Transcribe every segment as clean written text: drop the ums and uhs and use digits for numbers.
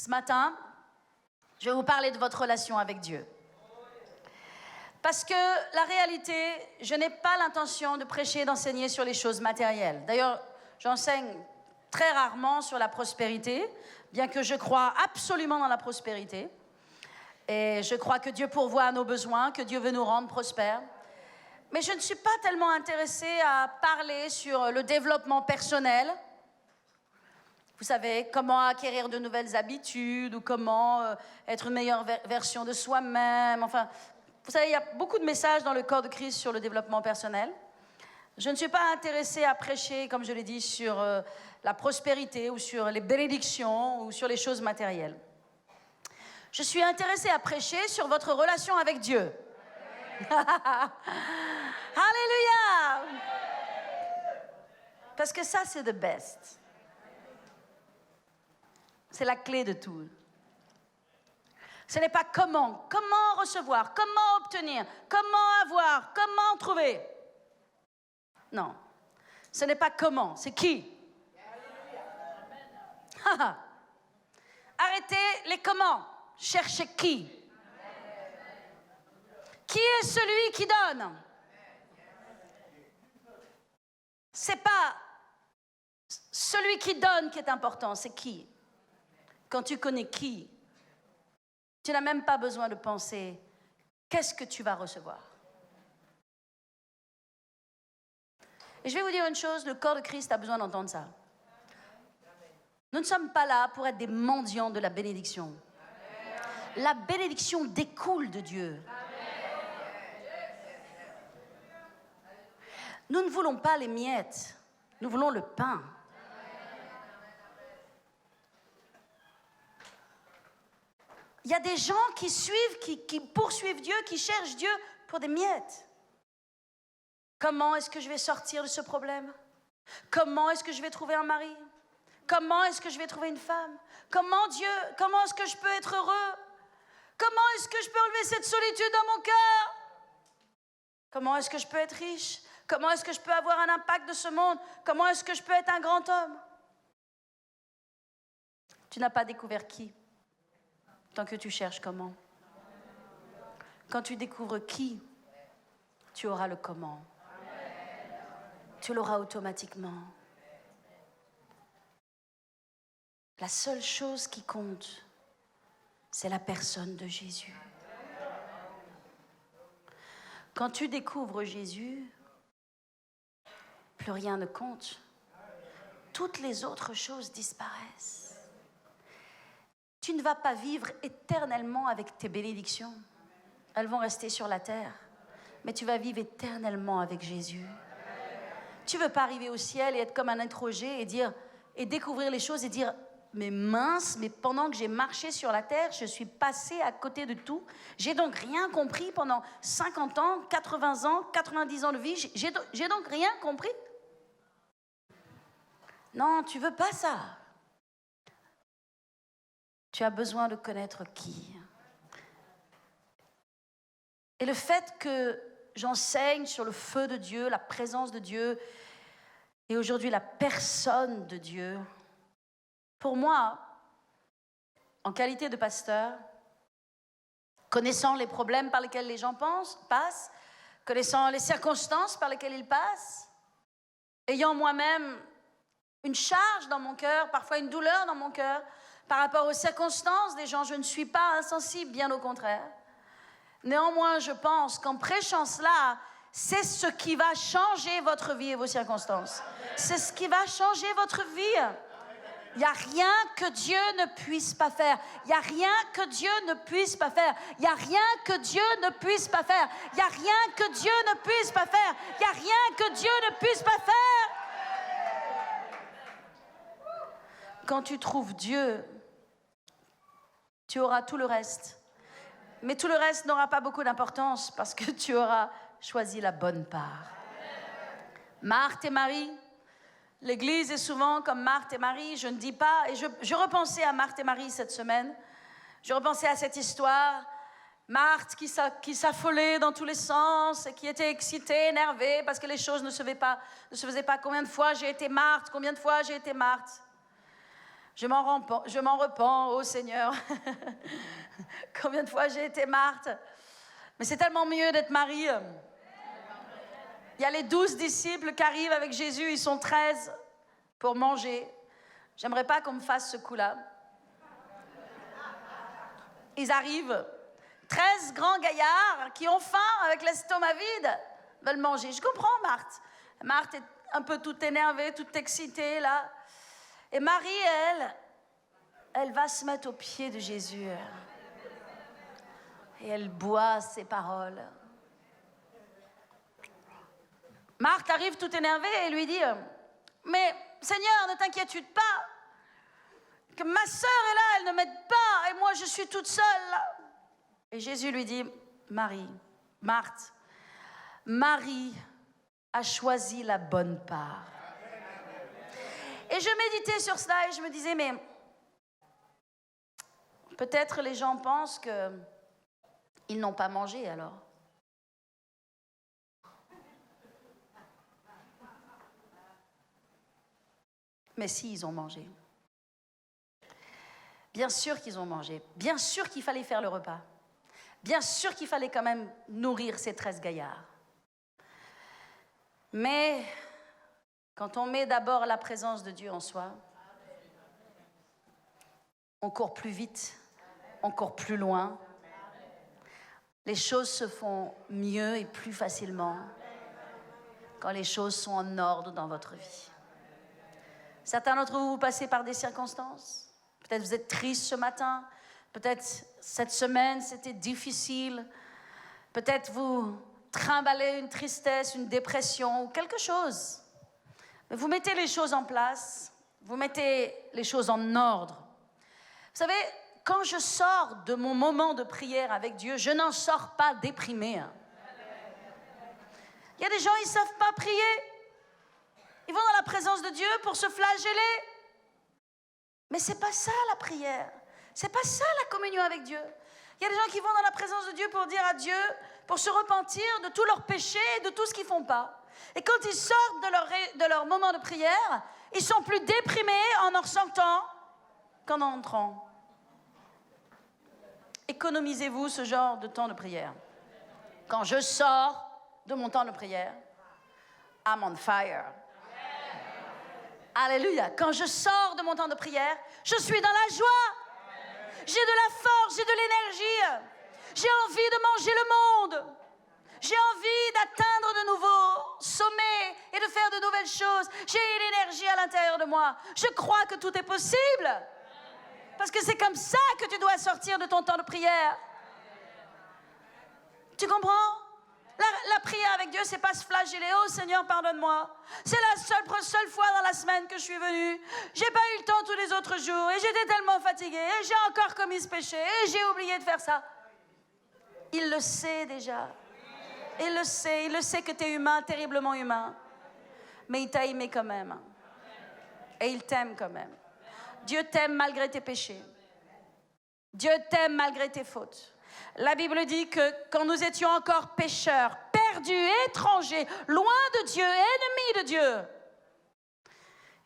Ce matin, je vais vous parler de votre relation avec Dieu. Parce que la réalité, je n'ai pas l'intention de prêcher et d'enseigner sur les choses matérielles. D'ailleurs, j'enseigne très rarement sur la prospérité, bien que je crois absolument dans la prospérité. Et je crois que Dieu pourvoit à nos besoins, que Dieu veut nous rendre prospères. Mais je ne suis pas tellement intéressée à parler sur le développement personnel. Vous savez, comment acquérir de nouvelles habitudes ou comment être une meilleure version de soi-même. Enfin, vous savez, il y a beaucoup de messages dans le corps de Christ sur le développement personnel. Je ne suis pas intéressée à prêcher, comme je l'ai dit, sur la prospérité ou sur les bénédictions ou sur les choses matérielles. Je suis intéressée à prêcher sur votre relation avec Dieu. Alléluia! Parce que ça, c'est the best. C'est la clé de tout. Ce n'est pas comment recevoir, comment obtenir, comment avoir, comment trouver. Non, ce n'est pas comment, c'est qui. Arrêtez les comment, cherchez qui. Qui est celui qui donne? C'est pas celui qui donne qui est important, c'est qui. Quand tu connais qui, tu n'as même pas besoin de penser qu'est-ce que tu vas recevoir. Et je vais vous dire une chose, le corps de Christ a besoin d'entendre ça. Nous ne sommes pas là pour être des mendiants de la bénédiction. La bénédiction découle de Dieu. Nous ne voulons pas les miettes, nous voulons le pain. Il y a des gens qui suivent, qui poursuivent Dieu, qui cherchent Dieu pour des miettes. Comment est-ce que je vais sortir de ce problème? Comment est-ce que je vais trouver un mari? Comment est-ce que je vais trouver une femme? Comment est-ce que je peux être heureux? Comment est-ce que je peux enlever cette solitude dans mon cœur? Comment est-ce que je peux être riche? Comment est-ce que je peux avoir un impact de ce monde? Comment est-ce que je peux être un grand homme? Tu n'as pas découvert qui, tant que tu cherches comment. Quand tu découvres qui, tu auras le comment. Tu l'auras automatiquement. La seule chose qui compte, c'est la personne de Jésus. Quand tu découvres Jésus, plus rien ne compte. Toutes les autres choses disparaissent. Tu ne vas pas vivre éternellement avec tes bénédictions. Elles vont rester sur la terre. Mais tu vas vivre éternellement avec Jésus. Tu ne veux pas arriver au ciel et être comme un introgé et découvrir les choses et dire « Mais mince, mais pendant que j'ai marché sur la terre, je suis passé à côté de tout. J'ai donc rien compris pendant 50 ans, 80 ans, 90 ans de vie. J'ai donc rien compris. » Non, tu ne veux pas ça. Tu as besoin de connaître qui. Et le fait que j'enseigne sur le feu de Dieu, la présence de Dieu, et aujourd'hui la personne de Dieu, pour moi, en qualité de pasteur, connaissant les problèmes par lesquels les gens passent, connaissant les circonstances par lesquelles ils passent, ayant moi-même une charge dans mon cœur, parfois une douleur dans mon cœur, par rapport aux circonstances des gens, je ne suis pas insensible, bien au contraire. Néanmoins, je pense qu'en prêchant cela, c'est ce qui va changer votre vie et vos circonstances. C'est ce qui va changer votre vie. Il n'y a rien que Dieu ne puisse pas faire. Il n'y a rien que Dieu ne puisse pas faire. Il n'y a rien que Dieu ne puisse pas faire. Il n'y a rien que Dieu ne puisse pas faire. Il n'y a rien que Dieu ne puisse pas faire. Quand tu trouves Dieu, tu auras tout le reste. Mais tout le reste n'aura pas beaucoup d'importance parce que tu auras choisi la bonne part. Marthe et Marie, l'Église est souvent comme Marthe et Marie, je ne dis pas, et je repensais à Marthe et Marie cette semaine, je repensais à cette histoire, Marthe qui s'affolait dans tous les sens et qui était excitée, énervée parce que les choses ne se faisaient pas. Combien de fois j'ai été Marthe, combien de fois j'ai été Marthe. Je m'en repens, ô Seigneur. Combien de fois j'ai été Marthe. Mais c'est tellement mieux d'être Marie. Il y a les 12 disciples qui arrivent avec Jésus, ils sont 13 pour manger. J'aimerais pas qu'on me fasse ce coup-là. Ils arrivent, 13 grands gaillards qui ont faim avec l'estomac vide, veulent manger. Je comprends Marthe. Marthe est un peu toute énervée, toute excitée là. Et Marie, elle va se mettre aux pieds de Jésus. Et elle boit ses paroles. Marthe arrive toute énervée et lui dit « Mais Seigneur, ne t'inquiète pas, que ma sœur est là, elle ne m'aide pas, et moi je suis toute seule. » Et Jésus lui dit « Marthe, Marie a choisi la bonne part. » Et je méditais sur cela et je me disais « Mais peut-être les gens pensent qu'ils n'ont pas mangé alors. » Mais si, ils ont mangé. Bien sûr qu'ils ont mangé. Bien sûr qu'il fallait faire le repas. Bien sûr qu'il fallait quand même nourrir ces 13 gaillards. Mais quand on met d'abord la présence de Dieu en soi, on court plus vite, on court plus loin. Les choses se font mieux et plus facilement quand les choses sont en ordre dans votre vie. Certains d'entre vous, vous passez par des circonstances. Peut-être vous êtes triste ce matin. Peut-être cette semaine, c'était difficile. Peut-être vous trimballez une tristesse, une dépression ou quelque chose. Mais vous mettez les choses en place. Vous mettez les choses en ordre. Vous savez, quand je sors de mon moment de prière avec Dieu, je n'en sors pas déprimé. Il y a des gens, ils ne savent pas prier. Ils vont dans la présence de Dieu pour se flageller. Mais ce n'est pas ça la prière. Ce n'est pas ça la communion avec Dieu. Il y a des gens qui vont dans la présence de Dieu pour dire à Dieu, pour se repentir de tous leurs péchés et de tout ce qu'ils ne font pas. Et quand ils sortent de leur moment de prière, ils sont plus déprimés en ressortant qu'en entrant. Économisez-vous ce genre de temps de prière. Quand je sors de mon temps de prière, I'm on fire. Alléluia. Quand je sors de mon temps de prière, je suis dans la joie. J'ai de la force, j'ai de l'énergie. J'ai envie de manger le monde. J'ai envie d'atteindre de nouveaux sommets et de faire de nouvelles choses. J'ai l'énergie à l'intérieur de moi. Je crois que tout est possible. Parce que c'est comme ça que tu dois sortir de ton temps de prière. Tu comprends? La prière avec Dieu, c'est pas se flageller. Oh Seigneur, pardonne-moi. C'est la seule fois dans la semaine que je suis venue. J'ai pas eu le temps tous les autres jours. Et j'étais tellement fatiguée. Et j'ai encore commis ce péché. Et j'ai oublié de faire ça. Il le sait déjà. Il le sait. Il le sait que tu es humain, terriblement humain. Mais il t'a aimé quand même. Et il t'aime quand même. Dieu t'aime malgré tes péchés. Dieu t'aime malgré tes fautes. La Bible dit que quand nous étions encore pécheurs, perdus, étrangers, loin de Dieu, ennemis de Dieu,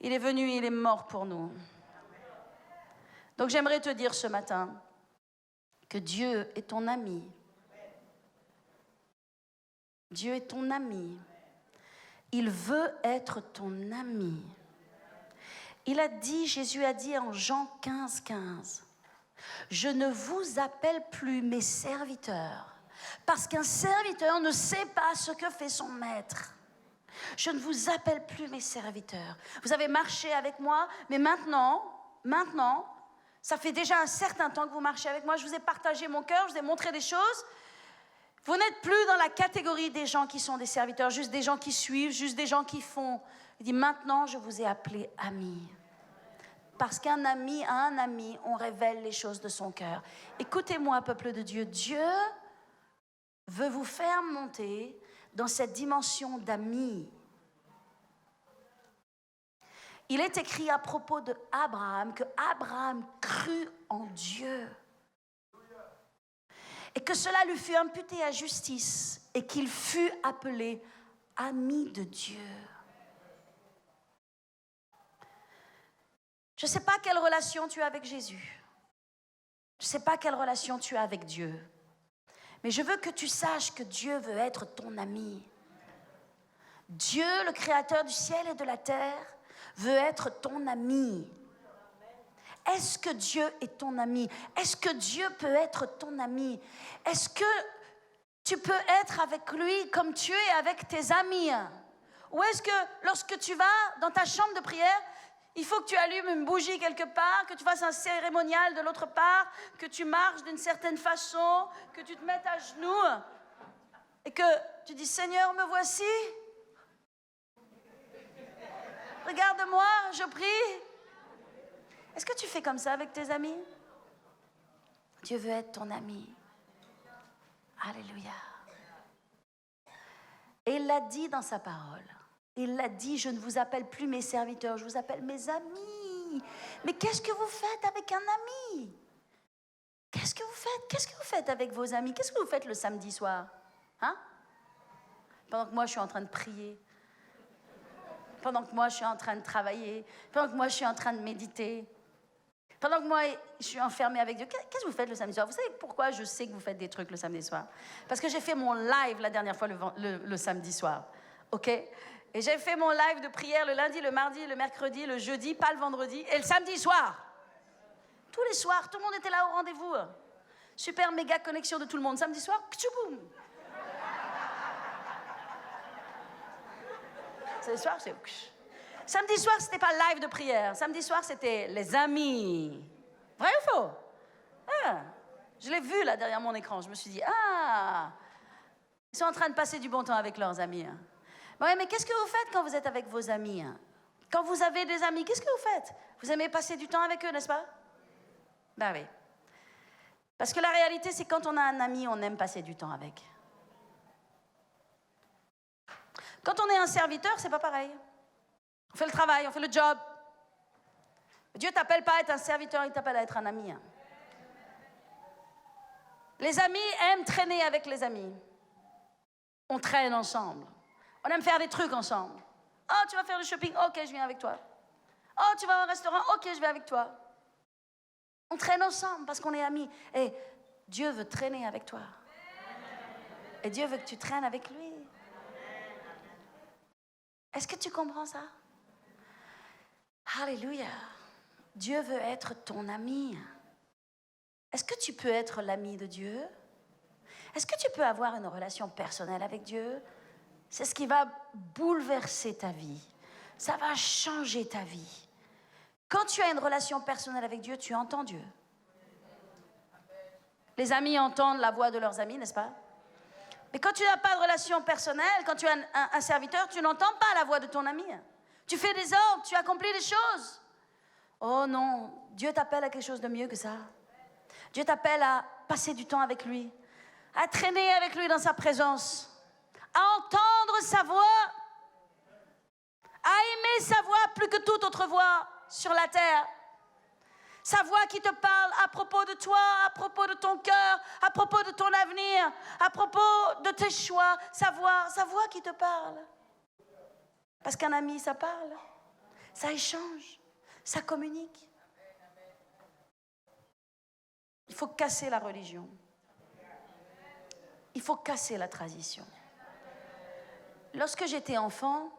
il est venu, il est mort pour nous. Donc j'aimerais te dire ce matin que Dieu est ton ami. Dieu est ton ami. Il veut être ton ami. Jésus a dit en Jean 15:15, je ne vous appelle plus mes serviteurs, parce qu'un serviteur ne sait pas ce que fait son maître. Je ne vous appelle plus mes serviteurs. Vous avez marché avec moi, mais maintenant, ça fait déjà un certain temps que vous marchez avec moi. Je vous ai partagé mon cœur, je vous ai montré des choses. Vous n'êtes plus dans la catégorie des gens qui sont des serviteurs, juste des gens qui suivent, juste des gens qui font. Il dit, maintenant, je vous ai appelé amis. Parce qu'un ami à un ami, on révèle les choses de son cœur. Écoutez-moi, peuple de Dieu, Dieu veut vous faire monter dans cette dimension d'ami. Il est écrit à propos d'Abraham que Abraham crut en Dieu. Et que cela lui fut imputé à justice et qu'il fut appelé ami de Dieu. Je ne sais pas quelle relation tu as avec Jésus. Je ne sais pas quelle relation tu as avec Dieu. Mais je veux que tu saches que Dieu veut être ton ami. Dieu, le créateur du ciel et de la terre, veut être ton ami. Est-ce que Dieu est ton ami? Est-ce que Dieu peut être ton ami? Est-ce que tu peux être avec lui comme tu es avec tes amis? Ou est-ce que lorsque tu vas dans ta chambre de prière, il faut que tu allumes une bougie quelque part, que tu fasses un cérémonial de l'autre part, que tu marches d'une certaine façon, que tu te mettes à genoux et que tu dis « Seigneur, me voici. Regarde-moi, je prie. » Est-ce que tu fais comme ça avec tes amis? Dieu veut être ton ami. Alléluia. Et il l'a dit dans sa parole. Il l'a dit, je ne vous appelle plus mes serviteurs, je vous appelle mes amis. Mais qu'est-ce que vous faites avec un ami? Qu'est-ce que vous faites? Qu'est-ce que vous faites avec vos amis? Qu'est-ce que vous faites le samedi soir? Hein? Pendant que moi, je suis en train de prier. Pendant que moi, je suis en train de travailler. Pendant que moi, je suis en train de méditer. Pendant que moi, je suis enfermée avec Dieu. Qu'est-ce que vous faites le samedi soir? Vous savez pourquoi je sais que vous faites des trucs le samedi soir? Parce que j'ai fait mon live la dernière fois le samedi soir. OK? Et j'ai fait mon live de prière le lundi, le mardi, le mercredi, le jeudi, pas le vendredi, et le samedi soir. Tous les soirs, tout le monde était là au rendez-vous. Super méga connexion de tout le monde. Samedi soir, tchouboum. Samedi soir, c'est... Samedi soir, c'était pas live de prière. Samedi soir, c'était les amis. Vrai ou faux? Ah, je l'ai vu là derrière mon écran. Je me suis dit, ils sont en train de passer du bon temps avec leurs amis. Ouais, mais qu'est-ce que vous faites quand vous êtes avec vos amis? Quand vous avez des amis, qu'est-ce que vous faites? Vous aimez passer du temps avec eux, n'est-ce pas? Ben oui. Parce que la réalité, c'est quand on a un ami, on aime passer du temps avec. Quand on est un serviteur, c'est pas pareil. On fait le travail, on fait le job. Dieu ne t'appelle pas à être un serviteur, il t'appelle à être un ami. Les amis aiment traîner avec les amis. On traîne ensemble. On aime faire des trucs ensemble. Oh, tu vas faire le shopping? Ok, je viens avec toi. Oh, tu vas au restaurant? Ok, je vais avec toi. On traîne ensemble parce qu'on est amis. Et Dieu veut traîner avec toi. Et Dieu veut que tu traînes avec lui. Est-ce que tu comprends ça? Alléluia. Dieu veut être ton ami. Est-ce que tu peux être l'ami de Dieu? Est-ce que tu peux avoir une relation personnelle avec Dieu? C'est ce qui va bouleverser ta vie. Ça va changer ta vie. Quand tu as une relation personnelle avec Dieu, tu entends Dieu. Les amis entendent la voix de leurs amis, n'est-ce pas? Mais quand tu n'as pas de relation personnelle, quand tu es un serviteur, tu n'entends pas la voix de ton ami. Tu fais des ordres, tu accomplis des choses. Oh non, Dieu t'appelle à quelque chose de mieux que ça. Dieu t'appelle à passer du temps avec lui, à traîner avec lui dans sa présence, à entendre sa voix, à aimer sa voix plus que toute autre voix sur la terre. Sa voix qui te parle à propos de toi, à propos de ton cœur, à propos de ton avenir, à propos de tes choix. Sa voix qui te parle. Parce qu'un ami, ça parle, ça échange, ça communique. Il faut casser la religion. Il faut casser la tradition. Lorsque j'étais enfant,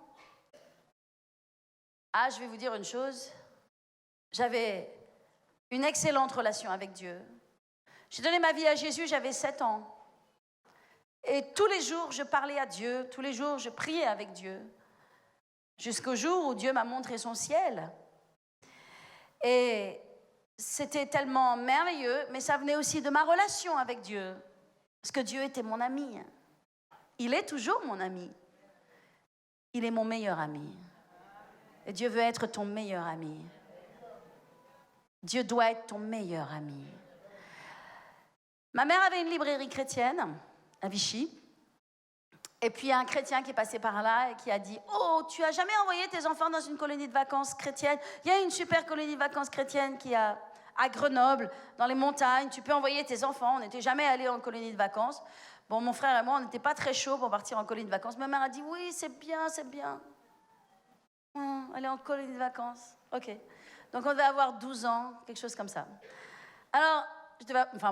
je vais vous dire une chose, j'avais une excellente relation avec Dieu. J'ai donné ma vie à Jésus, j'avais 7 ans. Et tous les jours, je parlais à Dieu, tous les jours, je priais avec Dieu. Jusqu'au jour où Dieu m'a montré son ciel. Et c'était tellement merveilleux, mais ça venait aussi de ma relation avec Dieu. Parce que Dieu était mon ami. Il est toujours mon ami. Il est mon meilleur ami. Et Dieu veut être ton meilleur ami. Dieu doit être ton meilleur ami. Ma mère avait une librairie chrétienne à Vichy. Et puis il y a un chrétien qui est passé par là et qui a dit « Oh, tu as jamais envoyé tes enfants dans une colonie de vacances chrétienne? Il y a une super colonie de vacances chrétienne qui est à Grenoble, dans les montagnes. Tu peux envoyer tes enfants. » On n'était jamais allés en colonie de vacances. Bon, mon frère et moi, on n'était pas très chauds pour partir en colonie de vacances. Ma mère a dit « Oui, c'est bien, c'est bien. Aller en colonie de vacances. » OK. Donc on devait avoir 12 ans, quelque chose comme ça. Alors,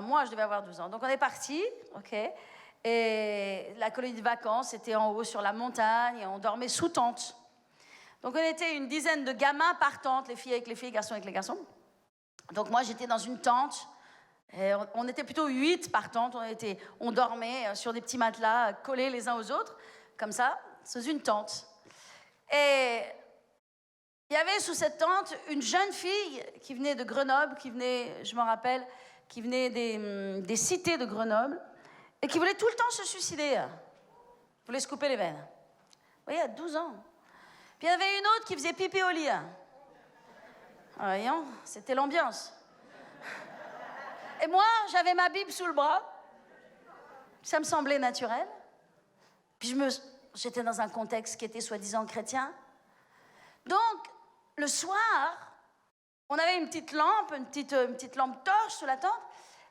moi, je devais avoir 12 ans. Donc on est parti, ok. Et la colonie de vacances était en haut sur la montagne et on dormait sous tente. Donc on était une dizaine de gamins par tente, les filles avec les filles, les garçons avec les garçons. Donc moi, j'étais dans une tente. Et on était plutôt 8 par tente. On dormait sur des petits matelas collés les uns aux autres, comme ça, sous une tente. Et il y avait sous cette tente une jeune fille qui venait de Grenoble, je me rappelle, qui venait des cités de Grenoble, et qui voulait tout le temps se suicider. Elle voulait se couper les veines. Vous voyez, à 12 ans. Puis il y avait une autre qui faisait pipi au lit. Voyons, c'était l'ambiance. Et moi, j'avais ma Bible sous le bras. Ça me semblait naturel. Puis j'étais dans un contexte qui était soi-disant chrétien. Donc, le soir, on avait une petite lampe, une petite lampe torche sous la tente.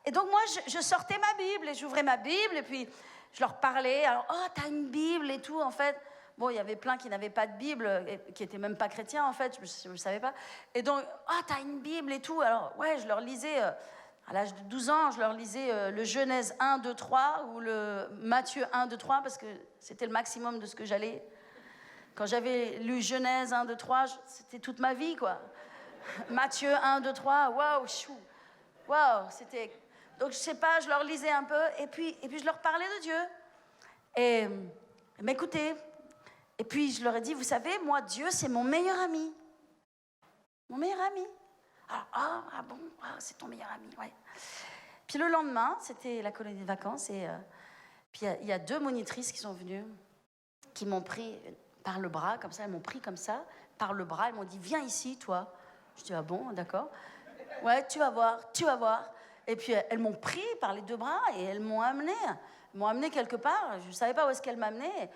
Et donc, moi, je sortais ma Bible et j'ouvrais ma Bible et puis je leur parlais. Alors, oh, t'as une Bible et tout, en fait. Bon, il y avait plein qui n'avaient pas de Bible, et qui n'étaient même pas chrétiens, en fait, je ne savais pas. Et donc, oh, t'as une Bible et tout. Alors, ouais, je leur lisais, à l'âge de 12 ans, je leur lisais le Genèse 1, 2, 3 ou le Matthieu 1, 2, 3, parce que c'était le maximum de ce que j'allais. Quand j'avais lu Genèse 1, 2, 3, c'était toute ma vie, quoi. Matthieu 1, 2, 3, waouh, chou. Waouh, c'était... Donc, je sais pas, je leur lisais un peu, et puis je leur parlais de Dieu. Et m'écoutaient. Et puis, je leur ai dit, vous savez, moi, Dieu, c'est mon meilleur ami. Mon meilleur ami. Alors, ah bon, c'est ton meilleur ami, ouais. Puis le lendemain, c'était la colonie de vacances, et puis il y a 2 monitrices qui sont venues, qui m'ont pris par le bras, comme ça, elles m'ont pris comme ça, par le bras, elles m'ont dit, viens ici, toi. Je dis, ah bon, d'accord. Ouais, tu vas voir. Et puis elles m'ont pris par les 2 bras et elles m'ont amené quelque part. Je ne savais pas où est-ce qu'elles m'amenaient.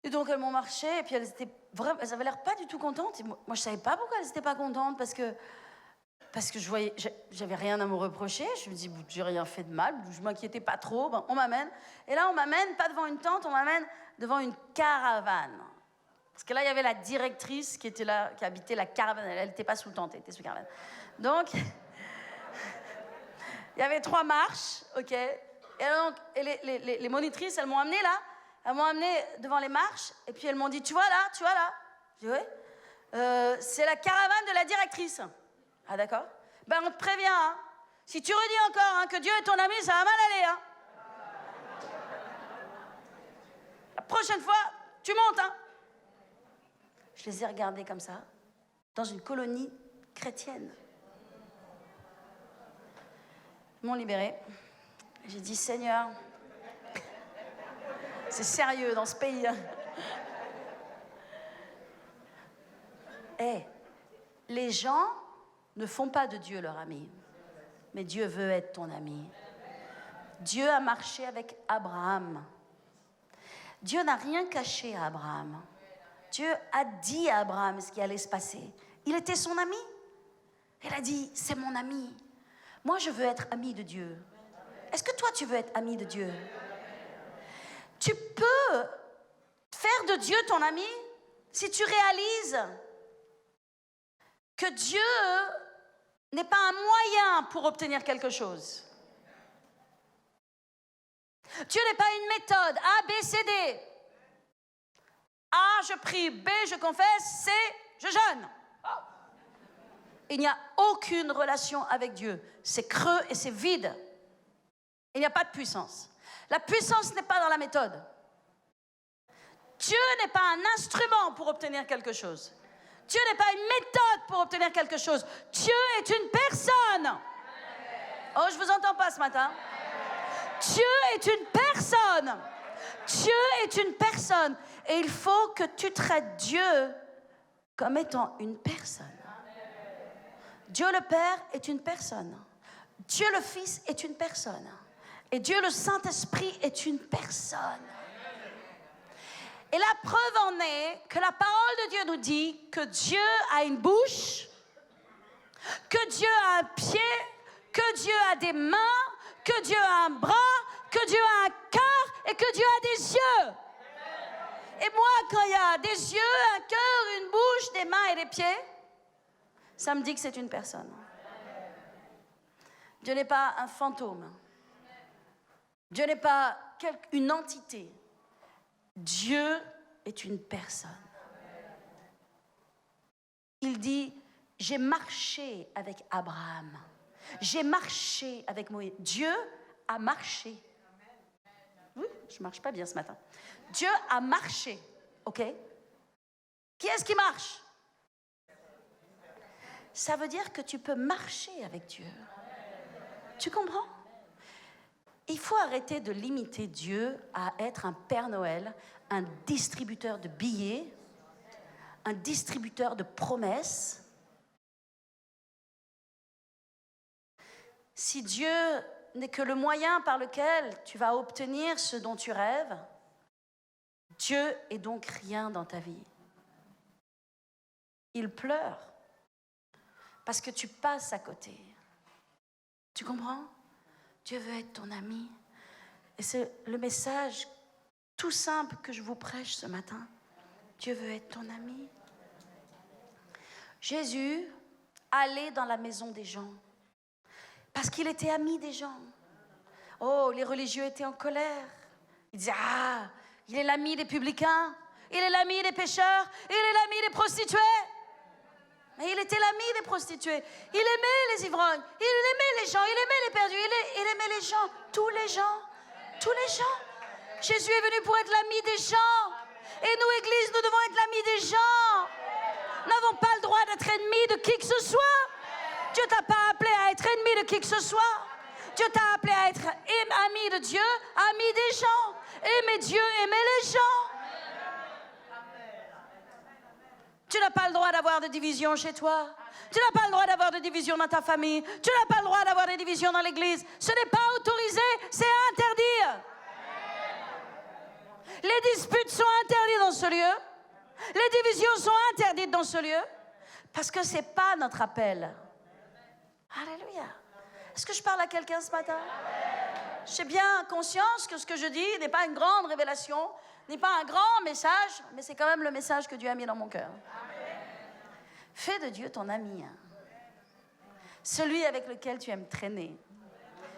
Et donc elles m'ont marché et puis elles avaient l'air pas du tout contentes. Et moi, je ne savais pas pourquoi elles n'étaient pas contentes parce que je voyais, j'avais rien à me reprocher. Je me dis, j'ai rien fait de mal, je m'inquiétais pas trop. Ben, on m'amène. Et là, on m'amène pas devant une tente, on m'amène devant une caravane. Parce que là, il y avait la directrice qui était là, qui habitait la caravane. Elle n'était pas sous tente, elle était sous caravane. Donc, il y avait 3 marches, ok. Et les monitrices, elles m'ont amenée là. Elles m'ont amenée devant les marches. Et puis elles m'ont dit, tu vois là. Je dis, oui. C'est la caravane de la directrice. Ah d'accord. Ben on te prévient, hein. Si tu redis encore hein, que Dieu est ton ami, ça va mal aller, hein. La prochaine fois, tu montes, hein. Je les ai regardés comme ça, dans une colonie chrétienne. Ils m'ont libérée. J'ai dit, Seigneur, c'est sérieux dans ce pays. Hein. Les gens ne font pas de Dieu leur ami, mais Dieu veut être ton ami. Dieu a marché avec Abraham. Dieu n'a rien caché à Abraham. Dieu a dit à Abraham ce qui allait se passer. Il était son ami. Il a dit, c'est mon ami. Moi, je veux être ami de Dieu. Est-ce que toi, tu veux être ami de Dieu? Tu peux faire de Dieu ton ami si tu réalises que Dieu n'est pas un moyen pour obtenir quelque chose. Dieu n'est pas une méthode, A, B, C, D. A, je prie, B, je confesse, C, je jeûne. Il n'y a aucune relation avec Dieu. C'est creux et c'est vide. Il n'y a pas de puissance. La puissance n'est pas dans la méthode. Dieu n'est pas un instrument pour obtenir quelque chose. Dieu n'est pas une méthode pour obtenir quelque chose. Dieu est une personne. Oh, je ne vous entends pas ce matin. Dieu est une personne. Dieu est une personne. Et il faut que tu traites Dieu comme étant une personne. Dieu le Père est une personne. Dieu le Fils est une personne. Et Dieu le Saint-Esprit est une personne. Et la preuve en est que la parole de Dieu nous dit que Dieu a une bouche, que Dieu a un pied, que Dieu a des mains, que Dieu a un bras, que Dieu a un cœur et que Dieu a des yeux. Et moi, quand il y a des yeux, un cœur, une bouche, des mains et des pieds, Ça me dit que c'est une personne. Dieu n'est pas un fantôme. Dieu n'est pas une entité. Dieu est une personne. Il dit, j'ai marché avec Abraham. J'ai marché avec Moïse. Dieu a marché. Oui, je ne marche pas bien ce matin. Dieu a marché, ok? Qui est-ce qui marche? Ça veut dire que tu peux marcher avec Dieu. Tu comprends? Il faut arrêter de limiter Dieu à être un Père Noël, un distributeur de billets, un distributeur de promesses. Si Dieu n'est que le moyen par lequel tu vas obtenir ce dont tu rêves, Dieu est donc rien dans ta vie. Il pleure parce que tu passes à côté. Tu comprends? Dieu veut être ton ami. Et c'est le message tout simple que je vous prêche ce matin. Dieu veut être ton ami. Jésus allait dans la maison des gens parce qu'il était ami des gens. Oh, les religieux étaient en colère. Ils disaient, ah, il est l'ami des publicains, il est l'ami des pécheurs, il est l'ami des prostituées. Mais il était l'ami des prostituées. Il aimait les ivrognes, il aimait les gens, il aimait les perdus, il aimait les gens, tous les gens, tous les gens. Jésus est venu pour être l'ami des gens. Et nous, Église, nous devons être l'ami des gens. Nous n'avons pas le droit d'être ennemis de qui que ce soit. Dieu t'a pas appelé à être ennemi de qui que ce soit. Dieu t'a appelé à être ami de Dieu, ami des gens. Aimer Dieu, aimer les gens. Tu n'as pas le droit d'avoir de division chez toi. Tu n'as pas le droit d'avoir de division dans ta famille. Tu n'as pas le droit d'avoir de division dans l'église. Ce n'est pas autorisé, c'est interdit. Les disputes sont interdites dans ce lieu. Les divisions sont interdites dans ce lieu. Parce que ce n'est pas notre appel. Alléluia. Est-ce que je parle à quelqu'un ce matin? J'ai bien conscience que ce que je dis n'est pas une grande révélation, n'est pas un grand message, mais c'est quand même le message que Dieu a mis dans mon cœur. Fais de Dieu ton ami. Celui avec lequel tu aimes traîner.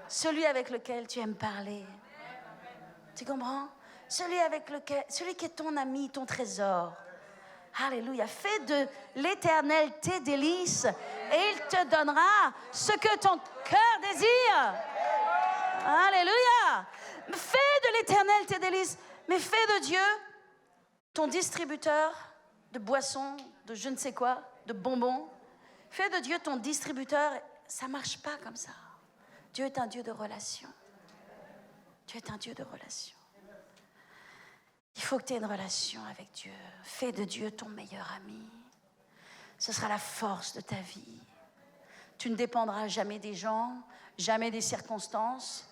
Celui avec lequel tu aimes parler. Tu comprends? Celui qui est ton ami, ton trésor. Alléluia. Fais de l'Éternel tes délices et il te donnera ce que ton cœur désire. Alléluia. Fais de l'Éternel tes délices, mais fais de Dieu ton distributeur de boissons, de je ne sais quoi, de bonbons. Fais de Dieu ton distributeur. Ça ne marche pas comme ça. Dieu est un Dieu de relation. Dieu est un Dieu de relation. Il faut que tu aies une relation avec Dieu. Fais de Dieu ton meilleur ami. Ce sera la force de ta vie. Tu ne dépendras jamais des gens, jamais des circonstances,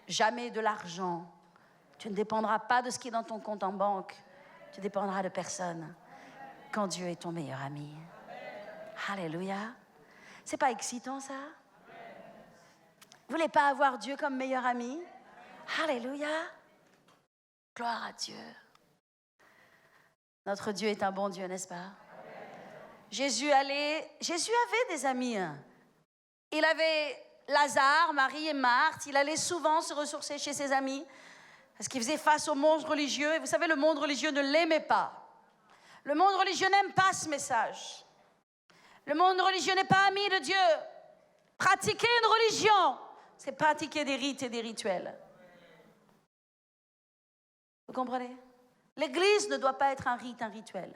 jamais de l'argent. Tu ne dépendras pas de ce qui est dans ton compte en banque. Tu dépendras de personne quand Dieu est ton meilleur ami. Alléluia. C'est pas excitant ça? Vous voulez pas avoir Dieu comme meilleur ami? Alléluia. Gloire à Dieu. Notre Dieu est un bon Dieu, n'est-ce pas? Jésus avait des amis. Il avait Lazare, Marie et Marthe. Il allait souvent se ressourcer chez ses amis parce qu'il faisait face au monde religieux. Et vous savez, le monde religieux ne l'aimait pas. Le monde religieux n'aime pas ce message. Le monde religieux n'est pas ami de Dieu. Pratiquer une religion, c'est pratiquer des rites et des rituels. Vous comprenez? L'église ne doit pas être un rite, un rituel.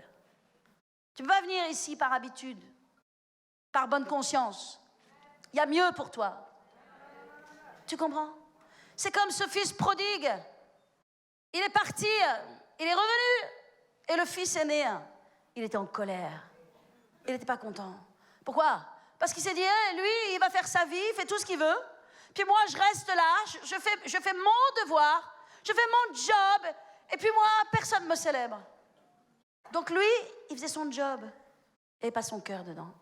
Tu ne peux pas venir ici par habitude, par bonne conscience. Il y a mieux pour toi. Tu comprends? C'est comme ce fils prodigue. Il est parti, il est revenu. Et le fils aîné, il était en colère. Il n'était pas content. Pourquoi? Parce qu'il s'est dit, lui, il va faire sa vie, il fait tout ce qu'il veut. Puis moi, je reste là, je fais mon devoir, je fais mon job. Et puis moi, personne ne me célèbre. Donc lui, il faisait son job et pas son cœur dedans.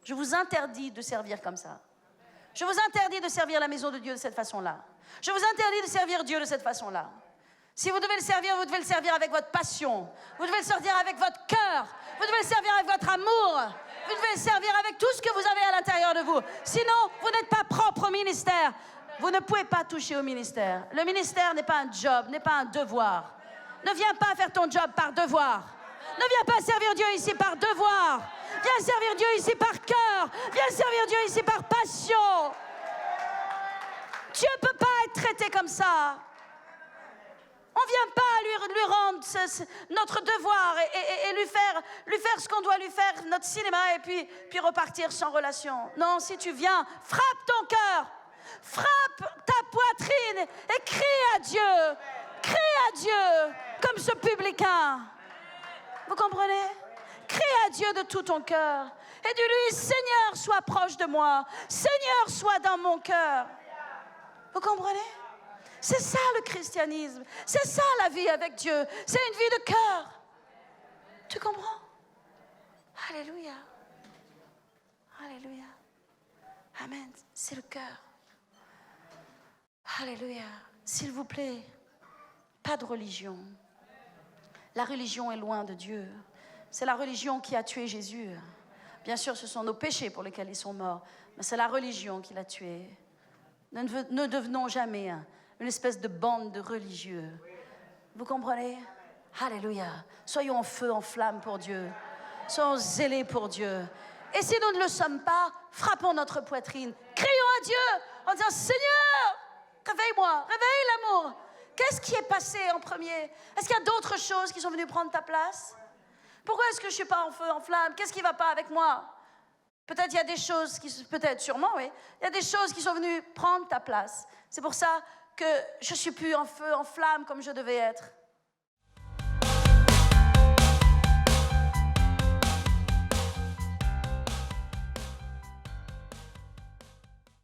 Je vous interdis de servir comme ça. Je vous interdis de servir la maison de Dieu de cette façon-là. Je vous interdis de servir Dieu de cette façon-là. Si vous devez le servir, vous devez le servir avec votre passion. Vous devez le servir avec votre cœur. Vous devez le servir avec votre amour. Vous devez servir avec tout ce que vous avez à l'intérieur de vous. Sinon, vous n'êtes pas propre au ministère. Vous ne pouvez pas toucher au ministère. Le ministère n'est pas un job, n'est pas un devoir. Ne viens pas faire ton job par devoir. Ne viens pas servir Dieu ici par devoir. Viens servir Dieu ici par cœur. Viens servir Dieu ici par passion. Dieu ne peut pas être traité comme ça. On ne vient pas lui rendre notre devoir et lui faire ce qu'on doit lui faire, notre cinéma, et puis repartir sans relation. Non, si tu viens, frappe ton cœur, frappe ta poitrine et crie à Dieu. Crie à Dieu comme ce publicain. Vous comprenez? Crie à Dieu de tout ton cœur et dis-lui, Seigneur, sois proche de moi. Seigneur, sois dans mon cœur. Vous comprenez? C'est ça le christianisme. C'est ça la vie avec Dieu. C'est une vie de cœur. Tu comprends? Alléluia. Alléluia. Amen. C'est le cœur. Alléluia. S'il vous plaît, pas de religion. La religion est loin de Dieu. C'est la religion qui a tué Jésus. Bien sûr, ce sont nos péchés pour lesquels ils sont morts, mais c'est la religion qui l'a tué. Ne devenons jamais une espèce de bande de religieux. Vous comprenez? Alléluia. Soyons en feu, en flamme pour Dieu. Soyons zélés pour Dieu. Et si nous ne le sommes pas, frappons notre poitrine. Crions à Dieu en disant, Seigneur, réveille-moi, réveille l'amour. Qu'est-ce qui est passé en premier? Est-ce qu'il y a d'autres choses qui sont venues prendre ta place? Pourquoi est-ce que je ne suis pas en feu, en flamme? Qu'est-ce qui ne va pas avec moi? Peut-être il y a des choses sûrement, oui. Il y a des choses qui sont venues prendre ta place. C'est pour ça que je ne suis plus en feu, en flamme comme je devais être.